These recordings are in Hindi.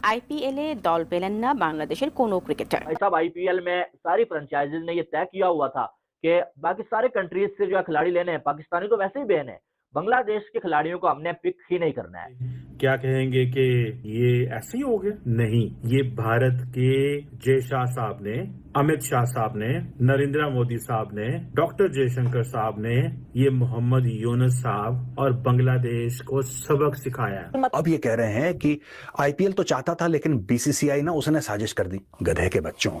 आईपीएल ए दल पेलेन ना बांग्लादेशेर कोनो क्रिकेटर। भाई साहब, आईपीएल में सारी फ्रेंचाइजीज ने ये तय किया हुआ था कि बाकी सारे कंट्रीज से जो है खिलाड़ी लेने हैं, पाकिस्तानी तो वैसे ही बैन है, बांग्लादेश के खिलाड़ियों को हमने पिक ही नहीं करना है। क्या कहेंगे कि ये ऐसे ही हो गया? नहीं, ये भारत के जय शाह साहब ने, अमित शाह साहब ने, नरेंद्र मोदी साहब ने, डॉक्टर जयशंकर साहब ने, ये मोहम्मद यूनुस साहब और बांग्लादेश को सबक सिखाया है। अब ये कह रहे हैं कि आईपीएल तो चाहता था लेकिन बीसीसीआई ना उसने साजिश कर दी। गधे के बच्चों,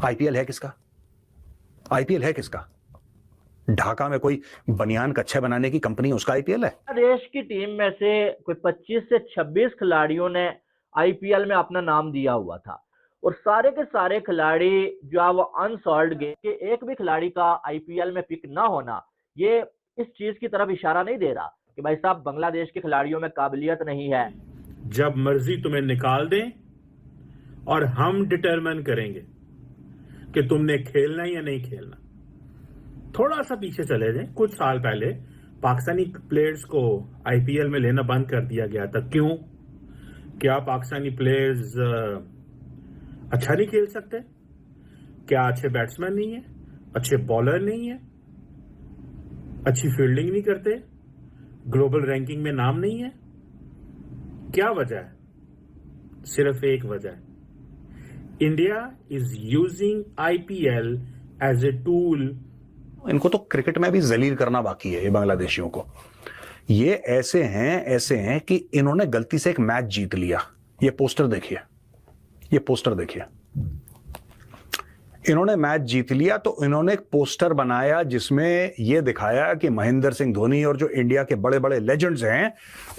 आईपीएल है किसका? आईपीएल है किसका? ढाका में कोई बनियान कच्छे बनाने की कंपनी, उसका आईपीएल है? देश की टीम में से कोई 25 से 26 खिलाड़ियों ने आईपीएल में अपना नाम दिया हुआ था और सारे के सारे खिलाड़ी जो है वो अनसॉल्व्ड गए कि एक भी खिलाड़ी का आईपीएल में पिक ना होना ये इस चीज की तरफ इशारा नहीं दे रहा कि भाई साहब बांग्लादेश के खिलाड़ियों में काबिलियत नहीं है। जब मर्जी तुम्हें निकाल दें और हम डिटरमिन करेंगे कि तुमने खेलना या नहीं खेलना। थोड़ा सा पीछे चले जाएं, कुछ साल पहले पाकिस्तानी प्लेयर्स को आईपीएल में लेना बंद कर दिया गया था। क्यों? क्या पाकिस्तानी प्लेयर्स अच्छा नहीं खेल सकते? क्या अच्छे बैट्समैन नहीं है? अच्छे बॉलर नहीं है? अच्छी फील्डिंग नहीं करते? ग्लोबल रैंकिंग में नाम नहीं है? क्या वजह है? सिर्फ एक वजह है, India is using IPL as a tool. इनको तो क्रिकेट में भी जलील करना बाकी है ये बांग्लादेशियों को। ये ऐसे हैं कि इन्होंने गलती से एक मैच जीत लिया। ये पोस्टर देखिए, ये पोस्टर देखिए। इन्होंने मैच जीत लिया तो इन्होंने एक पोस्टर बनाया जिसमें यह दिखाया कि महेंद्र सिंह धोनी और जो इंडिया के बड़े बड़े लेजेंड्स हैं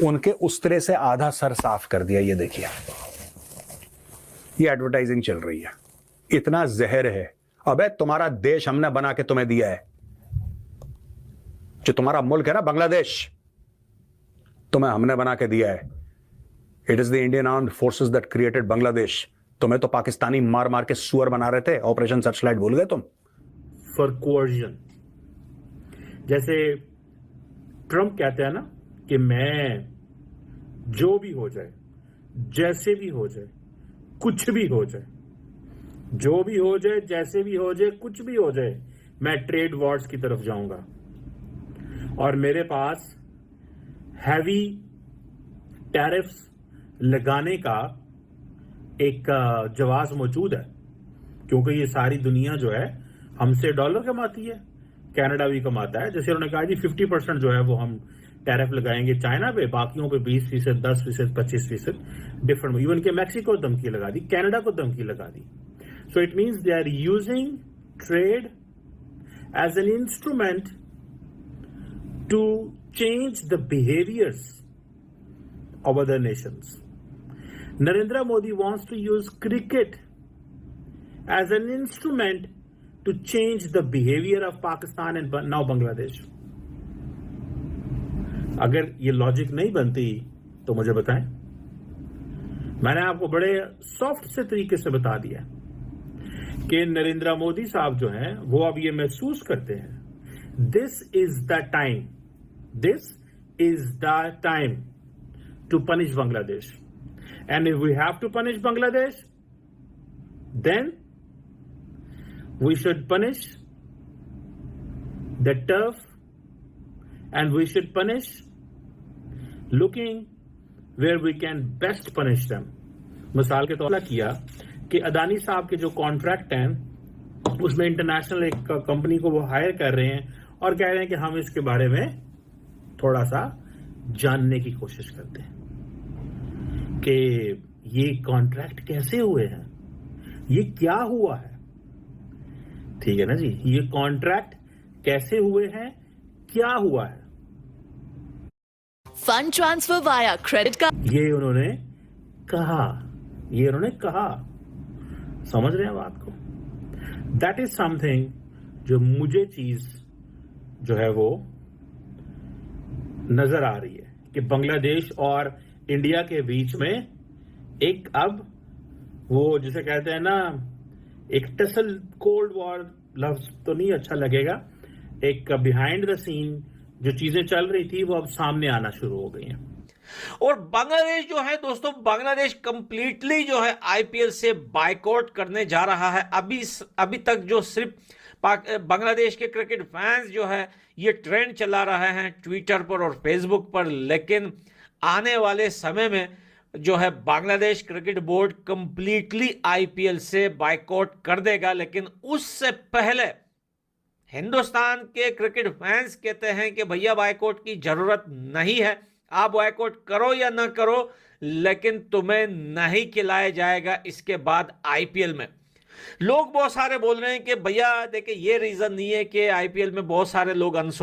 उनके उस तरह से आधा सर साफ कर दिया। ये देखिए, ये एडवर्टाइजिंग चल रही है। इतना जहर है। अबे तुम्हारा देश हमने बना के तुम्हें दिया है, जो तुम्हारा मुल्क है ना बांग्लादेश, तुम्हें हमने बना के दिया है। It is the Indian armed forces that created Bangladesh. तुम्हें तो पाकिस्तानी मार मार के सुअर बना रहे थे। ऑपरेशन सर्चलाइट भूल गए तुम? फॉर कोर्जन, जैसे ट्रंप कहते हैं ना कि मैं जो भी हो जाए, जैसे भी हो जाए, कुछ भी हो जाए, जो भी हो जाए, जैसे भी हो जाए, कुछ भी हो जाए, मैं ट्रेड वॉर्स की तरफ जाऊंगा और मेरे पास हैवी टैरिफ्स लगाने का एक जवाब मौजूद है, क्योंकि ये सारी दुनिया जो है हमसे डॉलर कमाती है, कनाडा भी कमाता है। जैसे उन्होंने कहा जी 50% जो है वो हम टैरिफ लगाएंगे चाइना पे, बाकियों पे 20%, 10%, 25%, डिफरेंट। इवन के मैक्सिको को धमकी लगा दी, कनाडा को धमकी लगा दी। So it means they are using trade as an instrument to change the behaviours of other nations. Narendra Modi wants to use cricket as an instrument to change the behavior of Pakistan and now Bangladesh. अगर ये लॉजिक नहीं बनती तो मुझे बताएं। मैंने आपको बड़े सॉफ्ट से तरीके से बता दिया कि नरेंद्र मोदी साहब जो हैं वो अब ये महसूस करते हैं this is the time, this is the time to punish Bangladesh. And if we have to punish Bangladesh, then we should punish the turf and we should punish looking where we can best punish them. मिसाल के तौर पर किया कि अदानी साहब के जो कॉन्ट्रैक्ट हैं उसमें इंटरनेशनल एक कंपनी को वो हायर कर रहे हैं और कह रहे हैं कि हम इसके बारे में थोड़ा सा जानने की कोशिश करते हैं कि ये कॉन्ट्रैक्ट कैसे हुए हैं, ये क्या हुआ है। ठीक है ना जी, ये कॉन्ट्रैक्ट कैसे हुए हैं, क्या हुआ है। Fund transfer via credit card, ये उन्होंने कहा, ये उन्होंने कहा। समझ रहे हैं बात को? दैट इज समथिंग जो मुझे चीज जो है वो नजर आ रही है कि बांग्लादेश और इंडिया के बीच में एक अब वो जिसे कहते हैं ना एक टसल, कोल्ड वॉर लफ्ज तो नहीं अच्छा लगेगा, एक बिहाइंड द सीन जो चीजें चल रही थी वो अब सामने आना शुरू हो गई हैं। और बांग्लादेश जो है दोस्तों, बांग्लादेश कंप्लीटली जो है आईपीएल से बायकॉट करने जा रहा है। अभी तक जो सिर्फ बांग्लादेश के क्रिकेट फैंस जो है ये ट्रेंड चला रहे हैं ट्विटर पर और फेसबुक पर, लेकिन आने वाले समय में जो है Bangladesh cricket board completely IPL से बायकॉट कर देगा। लेकिन उससे पहले हिंदुस्तान के क्रिकेट फैंस कहते हैं कि भैया बायकॉट की जरूरत नहीं है, आप बायकॉट करो या ना करो, लेकिन तुम्हें नहीं खिलाया जाएगा इसके बाद आईपीएल में। लोग बहुत सारे बोल रहे हैं कि भैया देखिए ये रीजन नहीं है कि आईपीएल में बहुत सारे लोग अनसोल्ड